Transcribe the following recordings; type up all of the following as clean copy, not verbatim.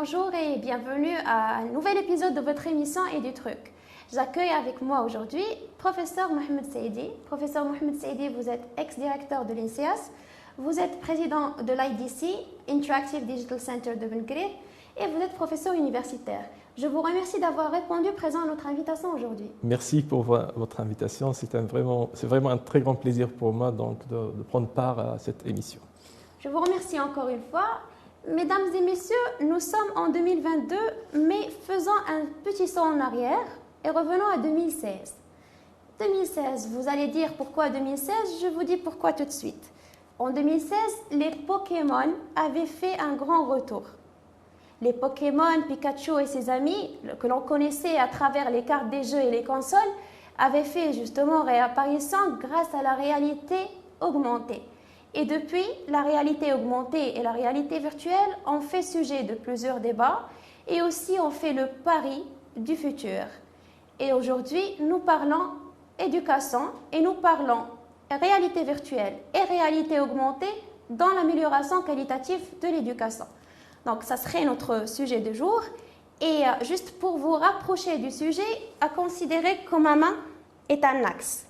bonjour et bienvenue à un nouvel épisode de votre émission Et du truc. J'accueille avec moi aujourd'hui professeur Mohamed Saidi. Professeur Mohamed Saidi, vous êtes ex-directeur de l'INSEAS, vous êtes président de l'IDC, Interactive Digital Center de Benkrir, et vous êtes professeur universitaire. Je vous remercie d'avoir répondu présent à notre invitation aujourd'hui. Merci pour votre invitation. C'est vraiment un très grand plaisir pour moi donc, de prendre part à cette émission. Je vous remercie encore une fois. Mesdames et messieurs, nous sommes en 2022, mais faisons un petit saut en arrière et revenons à 2016. 2016, vous allez dire pourquoi 2016, je vous dis pourquoi tout de suite. En 2016, les Pokémon avaient fait un grand retour. Les Pokémon, Pikachu et ses amis, que l'on connaissait à travers les cartes des jeux et les consoles, avaient fait justement réapparition grâce à la réalité augmentée. Et depuis, la réalité augmentée et la réalité virtuelle ont fait sujet de plusieurs débats et aussi ont fait le pari du futur. Et aujourd'hui, nous parlons éducation et nous parlons réalité virtuelle et réalité augmentée dans l'amélioration qualitative de l'éducation. Donc, ça serait notre sujet du jour. Et juste pour vous rapprocher du sujet, à considérer que ma main est un axe.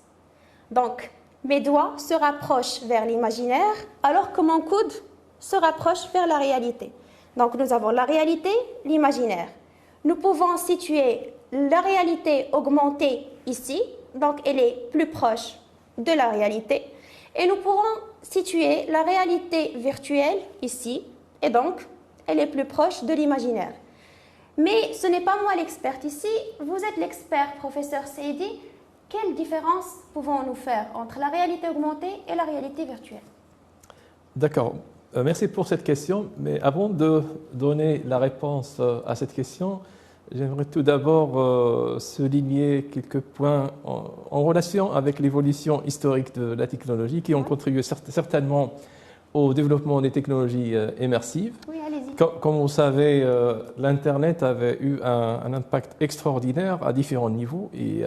Donc, mes doigts se rapprochent vers l'imaginaire, alors que mon coude se rapproche vers la réalité. Donc, nous avons la réalité, l'imaginaire. Nous pouvons situer la réalité augmentée ici, donc elle est plus proche de la réalité. Et nous pourrons situer la réalité virtuelle ici, et donc elle est plus proche de l'imaginaire. Mais ce n'est pas moi l'experte ici, vous êtes l'expert, professeur Saidi. Quelle différence pouvons-nous faire entre la réalité augmentée et la réalité virtuelle? D'accord. Merci pour cette question. Mais avant de donner la réponse à cette question, j'aimerais tout d'abord souligner quelques points en relation avec l'évolution historique de la technologie qui ont contribué certainement au développement des technologies immersives. Oui, allez-y. Comme vous savez, l'Internet avait eu un impact extraordinaire à différents niveaux et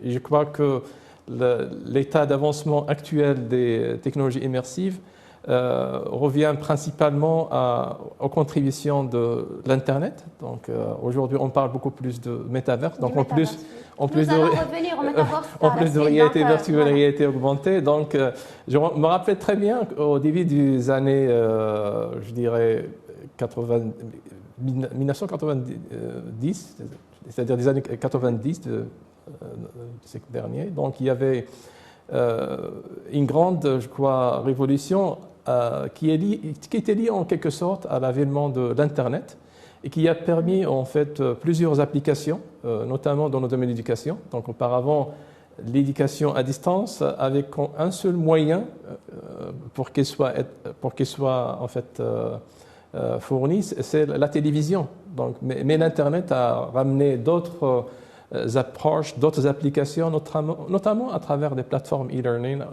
je crois que l'état d'avancement actuel des technologies immersives revient principalement aux contributions de l'Internet. Donc aujourd'hui, on parle beaucoup plus de métaverse. Donc en plus de réalité virtuelle et réalité augmentée. Donc je me rappelle très bien qu'au début des années, je dirais 1990, c'est-à-dire des années 90 de siècle dernier. Donc il y avait une grande, je crois, révolution qui était liée en quelque sorte à l'avènement de l'Internet et qui a permis en fait plusieurs applications, notamment dans le domaine de l'éducation. Donc auparavant, l'éducation à distance avec un seul moyen pour qu'elle soit en fait fournie, c'est la télévision. Donc, mais l'Internet a ramené d'autres approches, d'autres applications, notamment à travers des plateformes e-learning,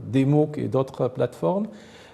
des MOOC et d'autres plateformes.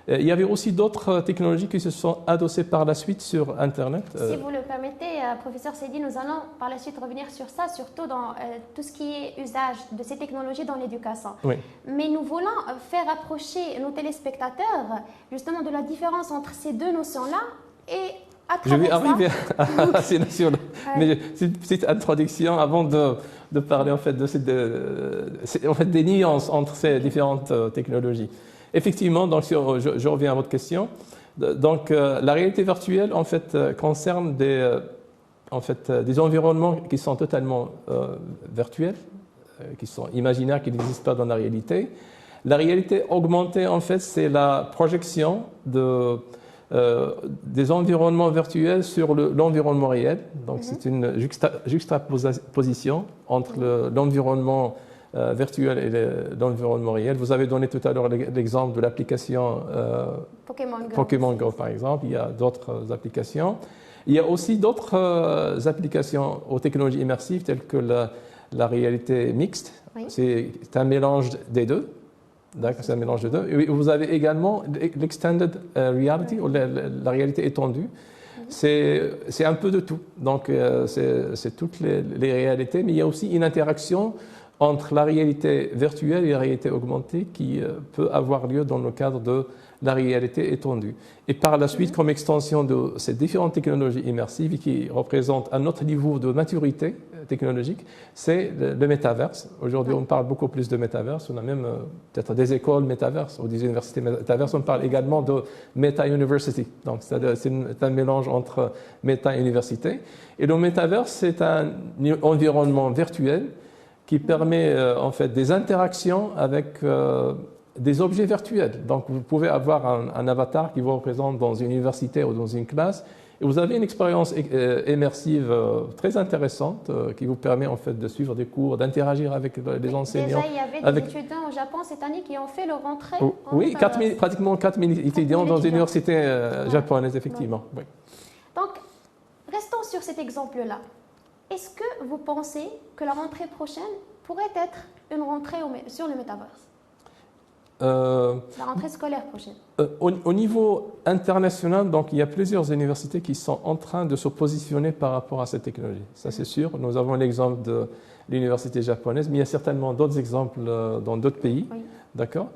Il y avait aussi d'autres technologies qui se sont adossées par la suite sur Internet. Si vous le permettez, professeur Saidi, nous allons par la suite revenir sur ça, surtout dans tout ce qui est usage de ces technologies dans l'éducation. Oui. Mais nous voulons faire approcher nos téléspectateurs justement de la différence entre ces deux notions-là et à travers je vais arriver à ces notions-là. Mais c'est une petite introduction avant de parler en fait, des nuances entre ces différentes technologies. Effectivement, donc, je reviens à votre question. Donc, la réalité virtuelle en fait, concerne des environnements qui sont totalement virtuels, qui sont imaginaires, qui n'existent pas dans la réalité. La réalité augmentée, en fait, c'est la projection des environnements virtuels sur l'environnement réel. Donc, c'est une juxtaposition entre l'environnement virtuel et l'environnement réel. Vous avez donné tout à l'heure l'exemple de l'application Pokémon Go, par exemple. Il y a d'autres applications. Il y a aussi d'autres applications aux technologies immersives telles que la réalité mixte. Oui. C'est un mélange des deux. D'accord, c'est un mélange des deux. Et vous avez également l'extended reality, ou la réalité étendue. C'est un peu de tout. Donc, c'est toutes les réalités, mais il y a aussi une interaction entre la réalité virtuelle et la réalité augmentée qui peut avoir lieu dans le cadre de la réalité étendue. Et par la suite, comme extension de ces différentes technologies immersives qui représentent un autre niveau de maturité technologique, c'est le métaverse. Aujourd'hui, on parle beaucoup plus de métaverse. On a même peut-être des écoles métaverse ou des universités métaverse. On parle également de Meta-University. Donc, c'est un mélange entre méta et université. Et le métaverse, c'est un environnement virtuel qui permet en fait des interactions avec des objets virtuels. Donc, vous pouvez avoir un avatar qui vous représente dans une université ou dans une classe, et vous avez une expérience immersive très intéressante qui vous permet en fait de suivre des cours, d'interagir avec les enseignants. Déjà, il y avait des étudiants au Japon cette année qui ont fait leur rentrée. Oui, pratiquement 4000 étudiants dans une université japonaise, effectivement. Oui. Donc, restons sur cet exemple-là. Est-ce que vous pensez que la rentrée prochaine pourrait être une rentrée sur le métaverse? La rentrée scolaire prochaine. Au niveau international, donc, il y a plusieurs universités qui sont en train de se positionner par rapport à cette technologie. Ça, c'est sûr. Nous avons l'exemple de l'université japonaise, mais il y a certainement d'autres exemples dans d'autres pays. Oui. D'accord.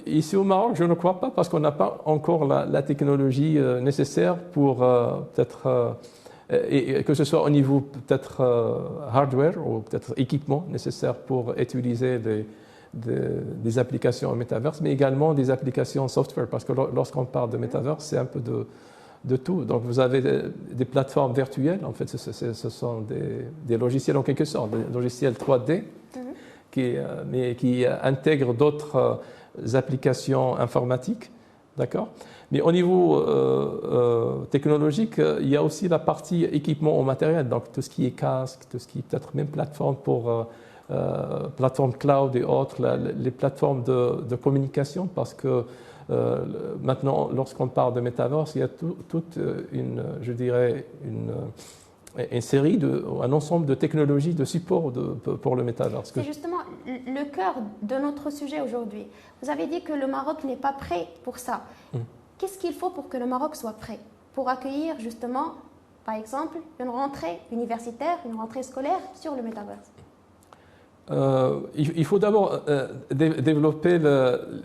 Ici au Maroc, je ne crois pas parce qu'on n'a pas encore la technologie nécessaire pour peut-être... et que ce soit au niveau peut-être hardware ou peut-être équipement nécessaire pour utiliser des applications en métaverse, mais également des applications software, parce que lorsqu'on parle de métaverse, c'est un peu de tout. Donc vous avez des plateformes virtuelles, en fait ce sont des logiciels en quelque sorte, des logiciels 3D, mais qui intègrent d'autres applications informatiques, d'accord ? Mais au niveau technologique, il y a aussi la partie équipement au matériel, donc tout ce qui est casque, tout ce qui est peut-être même plateforme pour plateforme cloud et autres, les plateformes de communication, parce que maintenant, lorsqu'on parle de Metaverse, il y a toute une, je dirais, une série, un ensemble de technologies de support pour le Metaverse. C'est justement le cœur de notre sujet aujourd'hui. Vous avez dit que le Maroc n'est pas prêt pour ça. Qu'est-ce qu'il faut pour que le Maroc soit prêt pour accueillir justement, par exemple, une rentrée universitaire, une rentrée scolaire sur le Metaverse? Il faut d'abord développer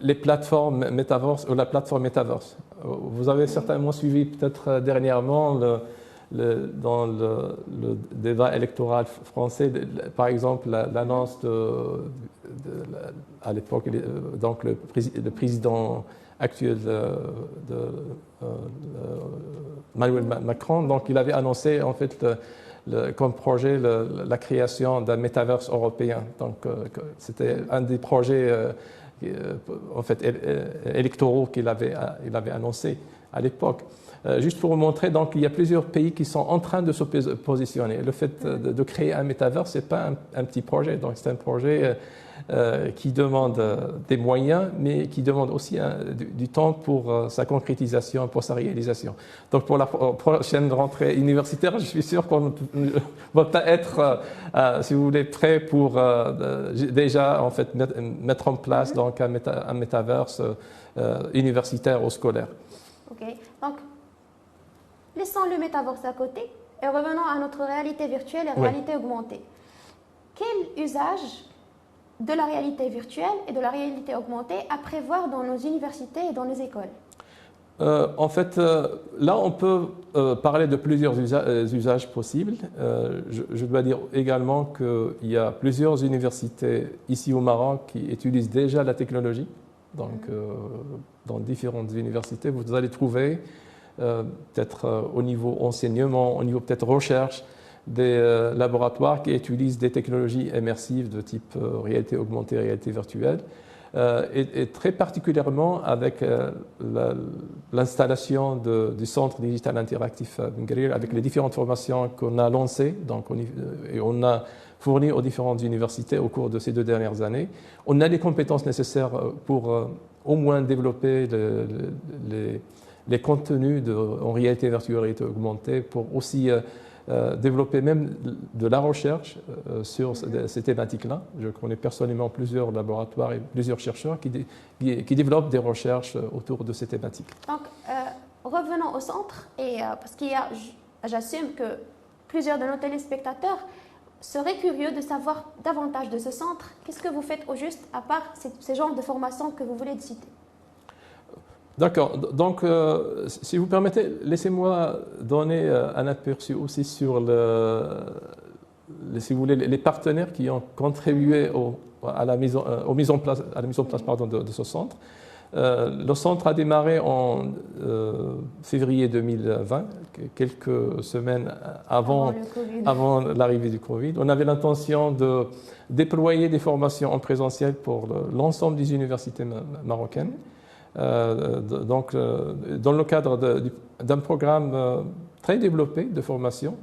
les plateformes Metaverse ou la plateforme Metaverse. Vous avez certainement suivi peut-être dernièrement dans le débat électoral français, par exemple, l'annonce à l'époque, donc le président actuel Emmanuel Macron, donc il avait annoncé en fait comme projet la création d'un métaverse européen. Donc c'était un des projets en fait électoraux qu'il avait annoncé à l'époque. Juste pour vous montrer, donc il y a plusieurs pays qui sont en train de se positionner. Le fait de créer un métaverse, c'est pas un petit projet. Donc c'est un projet qui demande des moyens, mais qui demande aussi du temps pour sa concrétisation, pour sa réalisation. Donc pour la prochaine rentrée universitaire, je suis sûr qu'on va pas être, si vous voulez, prêt pour déjà en fait mettre en place donc un métaverse universitaire ou scolaire. Ok. Donc laissons le métaverse à côté et revenons à notre réalité virtuelle et réalité augmentée. Quel usage de la réalité virtuelle et de la réalité augmentée à prévoir dans nos universités et dans les écoles? En fait, là, on peut parler de plusieurs usages possibles. Je dois dire également qu'il y a plusieurs universités ici au Maroc qui utilisent déjà la technologie. Donc, dans différentes universités, vous allez trouver peut-être au niveau enseignement, au niveau peut-être recherche, des laboratoires qui utilisent des technologies immersives de type réalité augmentée, réalité virtuelle, et très particulièrement avec l'installation du Centre digital interactif Benguerir, avec les différentes formations qu'on a lancées, donc et on a fourni aux différentes universités au cours de ces 2 dernières années. On a les compétences nécessaires pour au moins développer les contenus en réalité virtuelle, réalité augmentée, pour aussi développer même de la recherche sur ces thématiques-là. Je connais personnellement plusieurs laboratoires et plusieurs chercheurs qui développent des recherches autour de ces thématiques. Donc, revenons au centre, et parce j'assume que plusieurs de nos téléspectateurs serait curieux de savoir davantage de ce centre. Qu'est-ce que vous faites au juste, à part ces genres de formations que vous voulez citer? D'accord. Donc, si vous permettez, laissez-moi donner un aperçu aussi sur si vous voulez, les partenaires qui ont contribué à la mise en place, pardon, de ce centre. Le centre a démarré en février 2020, quelques semaines avant l'arrivée du Covid. On avait l'intention de déployer des formations en présentiel pour l'ensemble des universités marocaines. Donc, dans le cadre d'un programme très développé de formation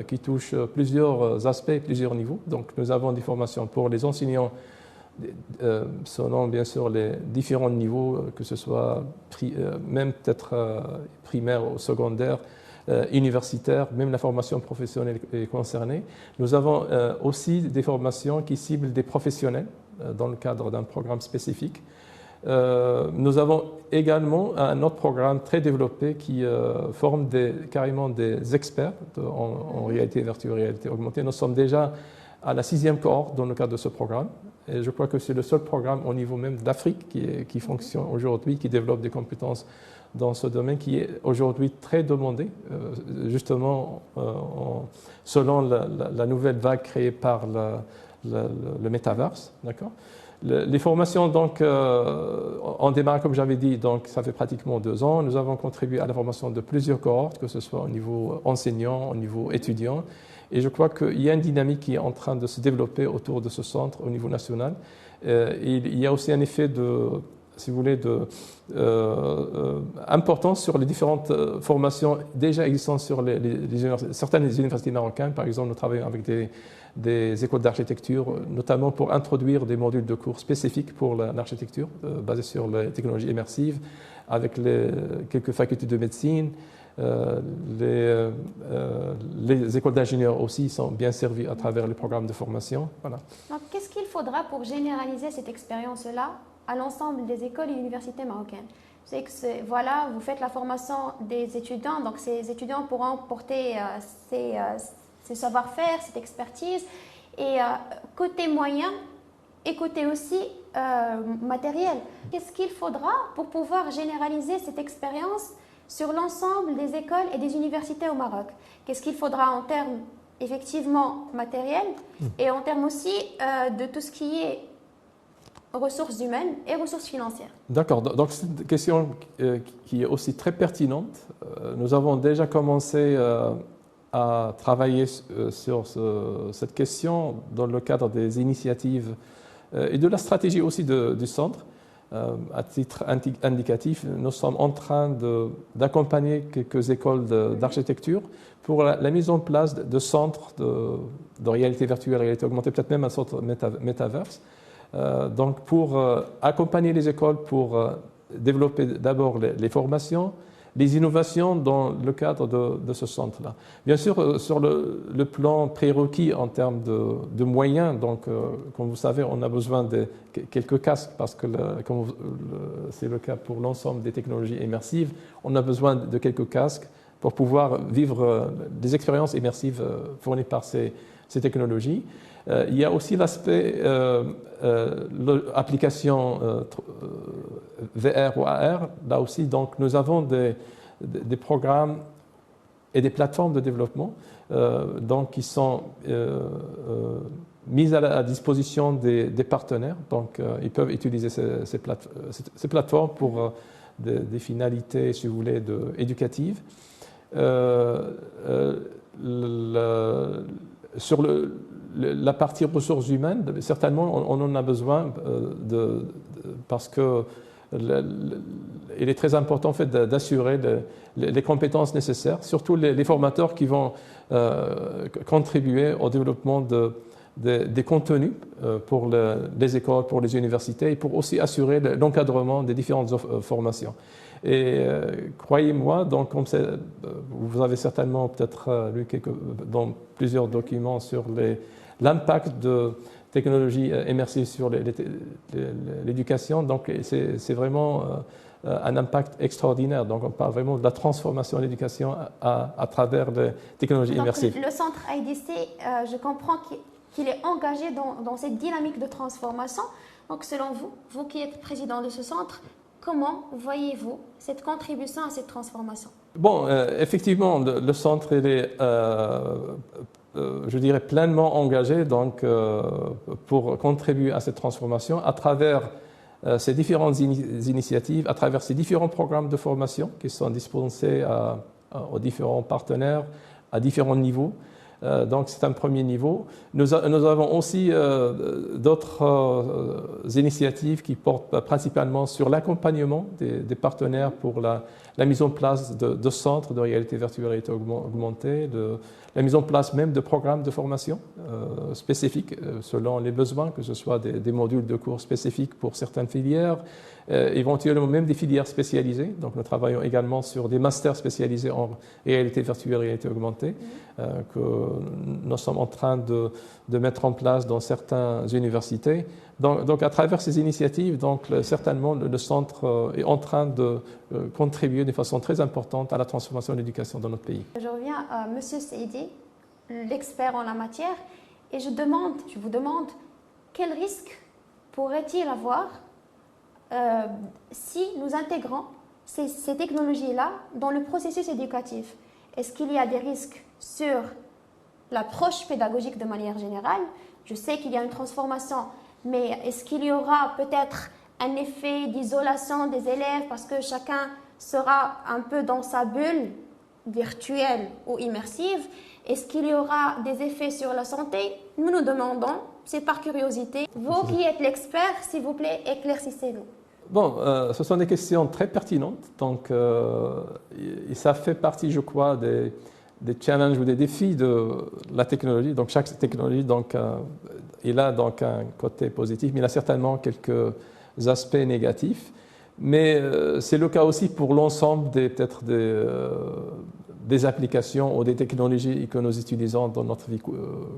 qui touche plusieurs aspects, plusieurs niveaux. Donc, nous avons des formations pour les enseignants selon bien sûr les différents niveaux, que ce soit même peut-être primaire ou secondaire, universitaire, même la formation professionnelle est concernée. Nous avons aussi des formations qui ciblent des professionnels dans le cadre d'un programme spécifique. Nous avons également un autre programme très développé qui forme carrément des experts en réalité virtuelle, réalité augmentée. Nous sommes déjà à la 6e cohorte dans le cadre de ce programme. Et je crois que c'est le seul programme au niveau même d'Afrique qui fonctionne aujourd'hui, qui développe des compétences dans ce domaine qui est aujourd'hui très demandé, justement selon la nouvelle vague créée par le Metaverse. D'accord ? Les formations, donc, on démarre, comme j'avais dit, donc ça fait pratiquement 2 ans. Nous avons contribué à la formation de plusieurs cohortes, que ce soit au niveau enseignant, au niveau étudiant. Et je crois qu'il y a une dynamique qui est en train de se développer autour de ce centre au niveau national. Il y a aussi un effet si vous voulez, important sur les différentes formations déjà existantes sur certaines universités marocaines. Par exemple, nous travaillons avec des écoles d'architecture, notamment pour introduire des modules de cours spécifiques pour l'architecture, basés sur les technologies immersives, avec quelques facultés de médecine. Les écoles d'ingénieurs aussi sont bien servies à travers les programmes de formation. Voilà. Donc, qu'est-ce qu'il faudra pour généraliser cette expérience-là à l'ensemble des écoles et universités marocaines? C'est que voilà, vous faites la formation des étudiants, donc ces étudiants pourront porter ces savoir-faire, cette expertise, et côté moyen et côté aussi matériel. Qu'est-ce qu'il faudra pour pouvoir généraliser cette expérience sur l'ensemble des écoles et des universités au Maroc? Qu'est-ce qu'il faudra en termes effectivement matériels et en termes aussi de tout ce qui est ressources humaines et ressources financières? D'accord, donc c'est une question qui est aussi très pertinente. Nous avons déjà commencé à travailler sur cette question dans le cadre des initiatives et de la stratégie aussi du centre. À titre indicatif, nous sommes en train d'accompagner quelques écoles d'architecture pour la mise en place de centres de réalité virtuelle, réalité augmentée, peut-être même un centre Metaverse. Donc pour accompagner les écoles pour développer d'abord les formations, les innovations dans le cadre de ce centre-là. Bien sûr, sur le plan prérequis en termes de moyens, donc comme vous savez, on a besoin de quelques casques parce que c'est le cas pour l'ensemble des technologies immersives, on a besoin de quelques casques pour pouvoir vivre des expériences immersives fournies par ces technologies. Il y a aussi l'aspect application VR ou AR. Là aussi, donc, nous avons des programmes et des plateformes de développement donc, qui sont mises à la disposition des partenaires. Donc, ils peuvent utiliser ces plateformes pour des finalités, si vous voulez, éducatives. Sur la partie ressources humaines, certainement, on en a besoin parce que il est très important en fait, d'assurer les compétences nécessaires, surtout les formateurs qui vont contribuer au développement des contenus pour les écoles, pour les universités et pour aussi assurer l'encadrement des différentes formations. Et croyez-moi, donc, comme vous avez certainement peut-être lu dans plusieurs documents sur l'impact de technologies immersives sur l'éducation, donc c'est vraiment un impact extraordinaire. Donc on parle vraiment de la transformation de l'éducation à travers les technologies immersives. Le centre IDC, je comprends qu'il est engagé dans cette dynamique de transformation. Donc, selon vous, vous qui êtes président de ce centre, comment voyez-vous cette contribution à cette transformation? Bon, effectivement, le centre il est, je dirais, pleinement engagé donc, pour contribuer à cette transformation à travers ces différentes initiatives, à travers ces différents programmes de formation qui sont dispensés aux différents partenaires à différents niveaux. Donc c'est un premier niveau. Nous avons aussi d'autres initiatives qui portent principalement sur l'accompagnement des partenaires pour la mise en place de centres de réalité virtuelle et réalité augmentée, la mise en place même de programmes de formation spécifiques selon les besoins, que ce soit des modules de cours spécifiques pour certaines filières, éventuellement même des filières spécialisées. Donc nous travaillons également sur des masters spécialisés en réalité virtuelle et réalité augmentée que nous sommes en train de mettre en place dans certaines universités. Donc à travers ces initiatives, donc, certainement le centre est en train de contribuer de façon très importante à la transformation de l'éducation dans notre pays. Je reviens à M. Saidi, l'expert en la matière, et je vous demande, quel risque pourrait-il avoir si nous intégrons ces technologies-là dans le processus éducatif? Est-ce qu'il y a des risques sur l'approche pédagogique de manière générale? Je sais qu'il y a une transformation, mais est-ce qu'il y aura peut-être un effet d'isolation des élèves parce que chacun sera un peu dans sa bulle virtuelle ou immersive? Est-ce qu'il y aura des effets sur la santé? Nous nous demandons, c'est par curiosité. Vous qui êtes l'expert, s'il vous plaît, éclaircissez-nous. Bon, ce sont des questions très pertinentes, donc et ça fait partie, je crois, des challenges ou des défis de la technologie. Donc chaque technologie il a donc un côté positif, mais il a certainement quelques aspects négatifs. Mais c'est le cas aussi pour l'ensemble des applications ou des technologies que nous utilisons dans notre vie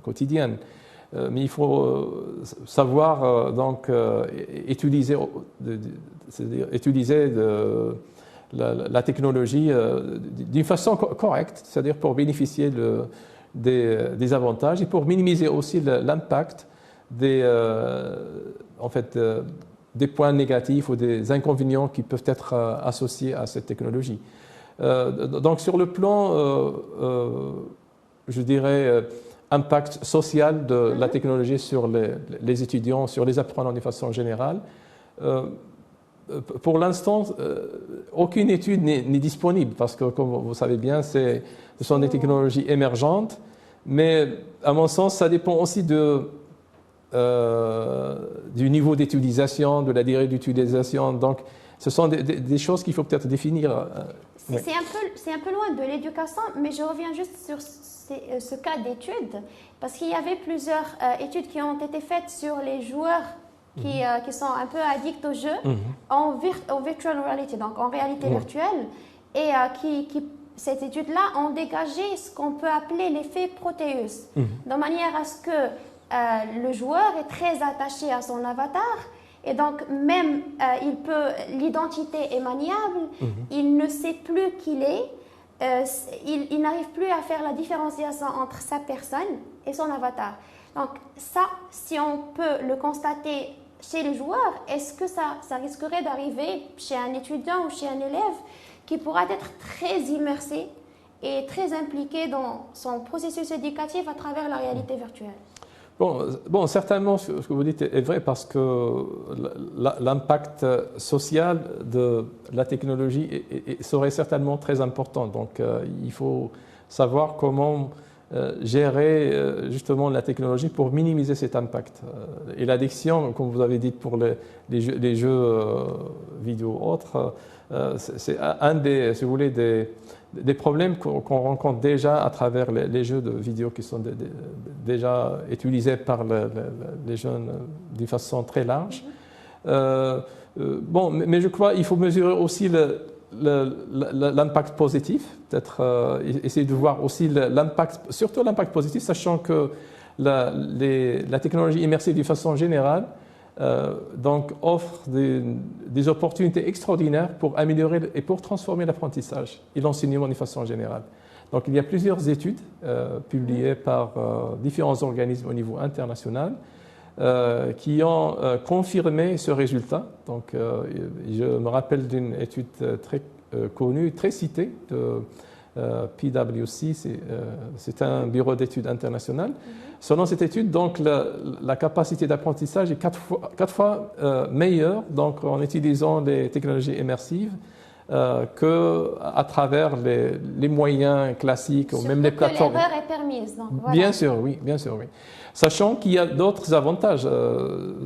quotidienne. Mais il faut savoir utiliser la technologie d'une façon correcte, c'est-à-dire pour bénéficier des avantages et pour minimiser aussi l'impact des points négatifs ou des inconvénients qui peuvent être associés à cette technologie. Donc sur le plan, je dirais, impact social de la technologie sur les étudiants, sur les apprenants de façon générale, pour l'instant, aucune étude n'est disponible parce que, comme vous savez bien, ce sont des technologies émergentes, mais à mon sens, ça dépend aussi du niveau d'utilisation, de la durée d'utilisation. Donc, ce sont des choses qu'il faut peut-être définir. Oui. C'est un peu loin de l'éducation, mais je reviens juste sur ce cas d'étude, parce qu'il y avait plusieurs études qui ont été faites sur les joueurs qui sont un peu addicts au jeu en virtual reality, donc en réalité virtuelle, et cette étude-là ont dégagé ce qu'on peut appeler l'effet Proteus, de manière à ce que le joueur est très attaché à son avatar, et donc même l'identité est maniable, il ne sait plus qui il est, il n'arrive plus à faire la différenciation entre sa personne et son avatar. Donc ça, si on peut le constater chez les joueurs, est-ce que ça risquerait d'arriver chez un étudiant ou chez un élève qui pourra être très immersé et très impliqué dans son processus éducatif à travers la réalité virtuelle? Bon, certainement, ce que vous dites est vrai parce que l'impact social de la technologie serait certainement très important. Donc, il faut savoir comment gérer justement la technologie pour minimiser cet impact. Et l'addiction, comme vous avez dit pour les jeux vidéo autres, c'est un si vous voulez, des problèmes qu'on rencontre déjà à travers les jeux de vidéo qui sont déjà utilisés par les jeunes d'une façon très large. Mais je crois qu'il faut mesurer aussi l'impact positif, peut-être essayer de voir aussi surtout l'impact positif, sachant que la technologie immersive d'une façon générale donc offre des opportunités extraordinaires pour améliorer et pour transformer l'apprentissage et l'enseignement d'une façon générale. Donc il y a plusieurs études publiées par différents organismes au niveau international qui ont confirmé ce résultat. Donc je me rappelle d'une étude très connue, très citée de PwC, c'est un bureau d'études international. Selon cette étude, donc, la capacité d'apprentissage est quatre fois meilleure donc, en utilisant les technologies immersives qu'à travers les moyens classiques ou même les plateformes. L'erreur est permise. Donc, voilà. Bien sûr, oui, bien sûr, oui. Sachant qu'il y a d'autres avantages,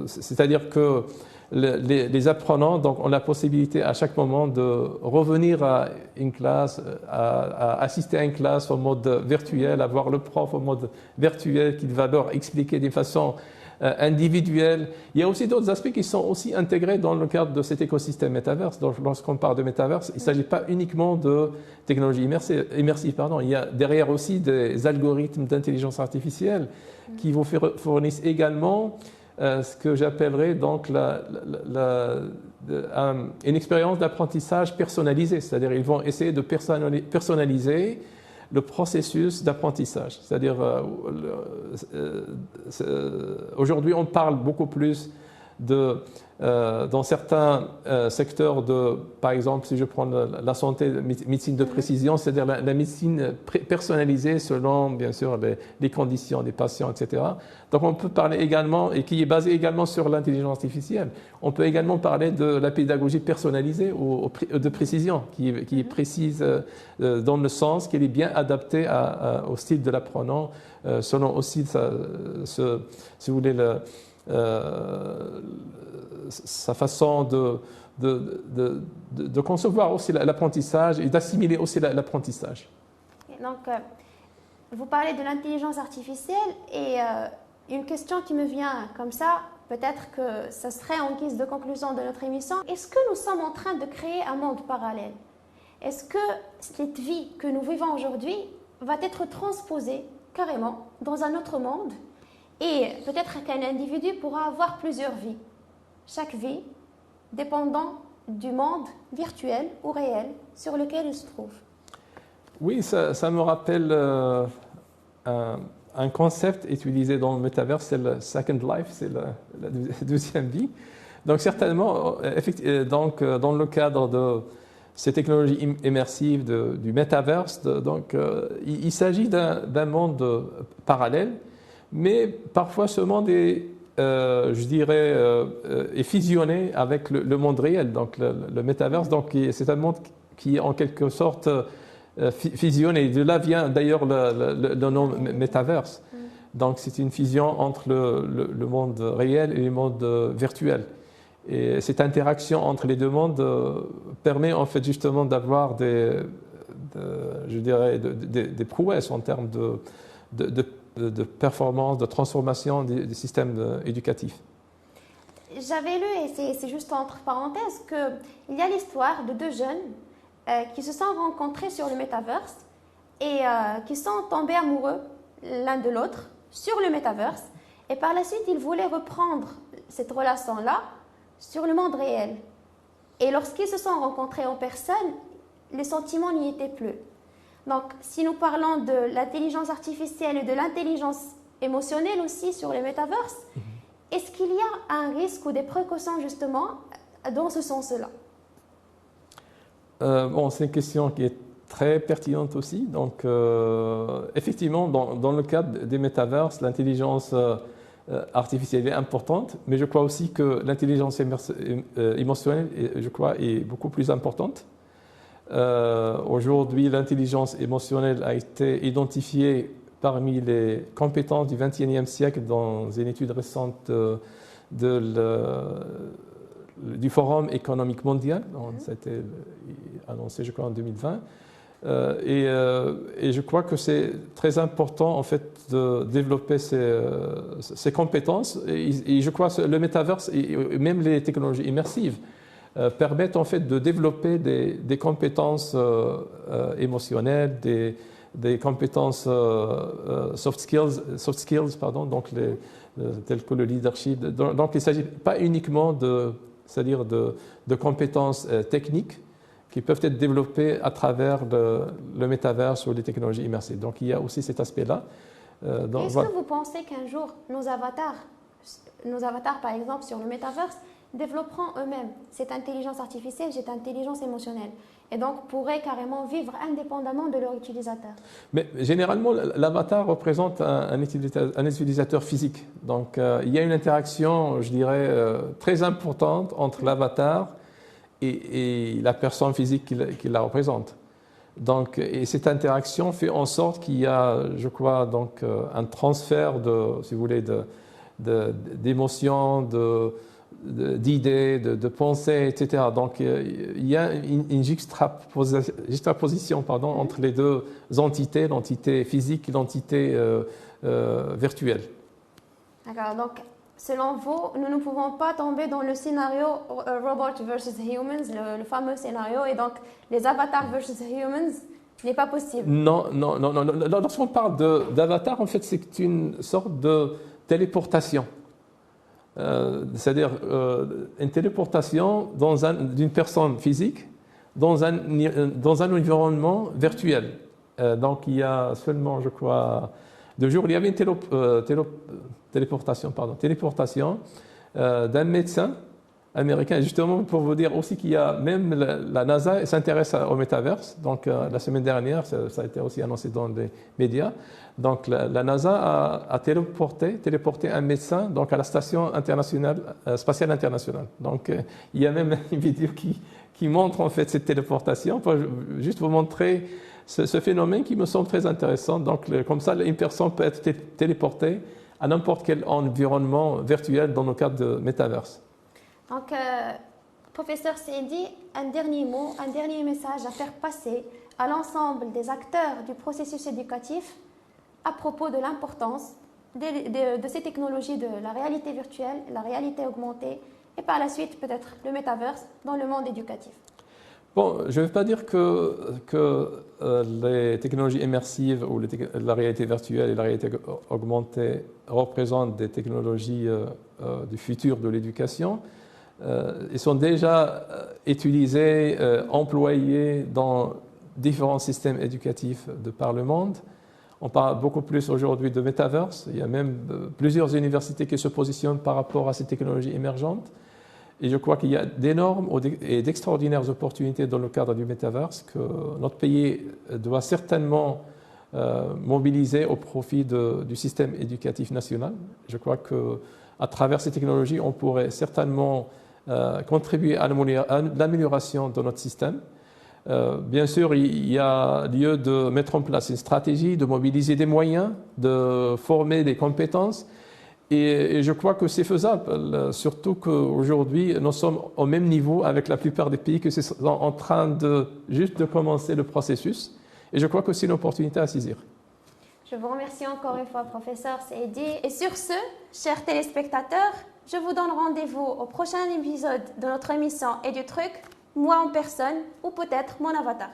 c'est-à-dire que les apprenants donc, ont la possibilité à chaque moment de revenir à une classe, à assister à une classe en mode virtuel, à voir le prof en mode virtuel qui va leur expliquer d'une façon individuelle. Il y a aussi d'autres aspects qui sont aussi intégrés dans le cadre de cet écosystème métaverse. Donc, lorsqu'on parle de métaverse, il ne s'agit pas uniquement de technologie immersive. Il y a derrière aussi des algorithmes d'intelligence artificielle qui vous fournissent également ce que j'appellerais donc une expérience d'apprentissage personnalisée, c'est-à-dire ils vont essayer de personnaliser le processus d'apprentissage. C'est-à-dire aujourd'hui on parle beaucoup plus dans certains secteurs par exemple, si je prends la santé, médecine de précision, c'est-à-dire la médecine personnalisée selon, bien sûr, les conditions des patients, etc. Donc, on peut parler également, et qui est basé également sur l'intelligence artificielle, on peut également parler de la pédagogie personnalisée ou de précision, qui est précise dans le sens qu'elle est bien adaptée au style de l'apprenant, selon aussi, si vous voulez, sa façon de concevoir aussi l'apprentissage et d'assimiler aussi l'apprentissage. Donc, vous parlez de l'intelligence artificielle et une question qui me vient comme ça, peut-être que ça serait en guise de conclusion de notre émission. Est-ce que nous sommes en train de créer un monde parallèle? Est-ce que cette vie que nous vivons aujourd'hui va être transposée carrément dans un autre monde? Et peut-être qu'un individu pourra avoir plusieurs vies, chaque vie dépendant du monde virtuel ou réel sur lequel il se trouve. Oui, ça me rappelle un concept utilisé dans le métavers, c'est le Second Life, c'est la deuxième vie. Donc certainement, donc, dans le cadre de ces technologies immersives du métaverse, il s'agit d'un monde parallèle. Mais parfois, ce monde est, je dirais, est fusionné avec le monde réel, donc le métaverse. Donc, c'est un monde qui est en quelque sorte fusionné. De là vient d'ailleurs le nom métaverse. Donc, c'est une fusion entre le monde réel et le monde virtuel. Et cette interaction entre les deux mondes permet en fait justement d'avoir des prouesses en termes de performance, de transformation des systèmes éducatifs. J'avais lu, et c'est juste entre parenthèses, qu'il y a l'histoire de deux jeunes qui se sont rencontrés sur le Metaverse et qui sont tombés amoureux l'un de l'autre sur le Metaverse. Et par la suite, ils voulaient reprendre cette relation-là sur le monde réel. Et lorsqu'ils se sont rencontrés en personne, les sentiments n'y étaient plus. Donc, si nous parlons de l'intelligence artificielle et de l'intelligence émotionnelle aussi sur les métaverses, est-ce qu'il y a un risque ou des précautions justement dans ce sens-là? C'est une question qui est très pertinente aussi. Donc, effectivement, dans le cadre des métaverses, l'intelligence artificielle est importante, mais je crois aussi que l'intelligence émotionnelle, je crois, est beaucoup plus importante. Aujourd'hui, l'intelligence émotionnelle a été identifiée parmi les compétences du XXIe siècle dans une étude récente du Forum économique mondial. Ça a été annoncé, je crois, en 2020. Et je crois que c'est très important, en fait, de développer ces compétences. Et je crois que le métaverse et même les technologies immersives permettent en fait de développer des compétences émotionnelles, des compétences soft skills, donc telles que le leadership. Donc il ne s'agit pas uniquement de compétences techniques, qui peuvent être développés à travers le métaverse ou les technologies immersives. Donc il y a aussi cet aspect-là. Est-ce que vous pensez qu'un jour, nos avatars par exemple sur le métaverse, développeront eux-mêmes cette intelligence artificielle, cette intelligence émotionnelle, et donc pourraient carrément vivre indépendamment de leur utilisateur? Mais généralement, l'avatar représente un utilisateur physique. Donc il y a une interaction, je dirais, très importante entre l'avatar et la personne physique qui la représente. Donc, et cette interaction fait en sorte qu'il y a, je crois, donc, un transfert si vous voulez, d'émotions, d'idées, de pensées, etc. Donc, il y a une juxtaposition entre les deux entités, l'entité physique et l'entité virtuelle. D'accord. Donc, selon vous, nous ne pouvons pas tomber dans le scénario Robot versus Humans, le fameux scénario, et donc les avatars versus Humans n'est pas possible. Non. Lorsqu'on parle d'avatar, en fait, c'est une sorte de téléportation. C'est-à-dire une téléportation d'une personne physique dans un environnement virtuel. Donc, il y a seulement, je crois, 2 jours, il y avait une téléportation d'un médecin américain, justement pour vous dire aussi qu'il y a même la NASA s'intéresse au métaverse. Donc la semaine dernière, ça a été aussi annoncé dans les médias. Donc la NASA a téléporté un médecin donc à la station spatiale internationale. Donc il y a même une vidéo qui montre en fait cette téléportation pour juste vous montrer ce phénomène qui me semble très intéressant. Donc comme ça, une personne peut être téléportée à n'importe quel environnement virtuel dans le cadre de métaverse. Donc, professeur Saidi, un dernier mot, un dernier message à faire passer à l'ensemble des acteurs du processus éducatif à propos de l'importance de ces technologies de la réalité virtuelle, la réalité augmentée et par la suite peut-être le métaverse dans le monde éducatif. Bon, je ne vais pas dire que les technologies immersives ou la réalité virtuelle et la réalité augmentée représentent des technologies du futur de l'éducation. Ils sont déjà utilisés, employés dans différents systèmes éducatifs de par le monde. On parle beaucoup plus aujourd'hui de métaverse. Il y a même plusieurs universités qui se positionnent par rapport à ces technologies émergentes. Et je crois qu'il y a d'énormes et d'extraordinaires opportunités dans le cadre du métaverse que notre pays doit certainement mobiliser au profit du système éducatif national. Je crois qu'à travers ces technologies, on pourrait certainement contribuer à l'amélioration de notre système. Bien sûr, il y a lieu de mettre en place une stratégie, de mobiliser des moyens, de former des compétences. Et je crois que c'est faisable, surtout qu'aujourd'hui, nous sommes au même niveau avec la plupart des pays qui sont en train juste de commencer le processus. Et je crois que c'est une opportunité à saisir. Je vous remercie encore une fois, professeur Saidi. Et sur ce, chers téléspectateurs, je vous donne rendez-vous au prochain épisode de notre émission Et du truc, moi en personne ou peut-être mon avatar.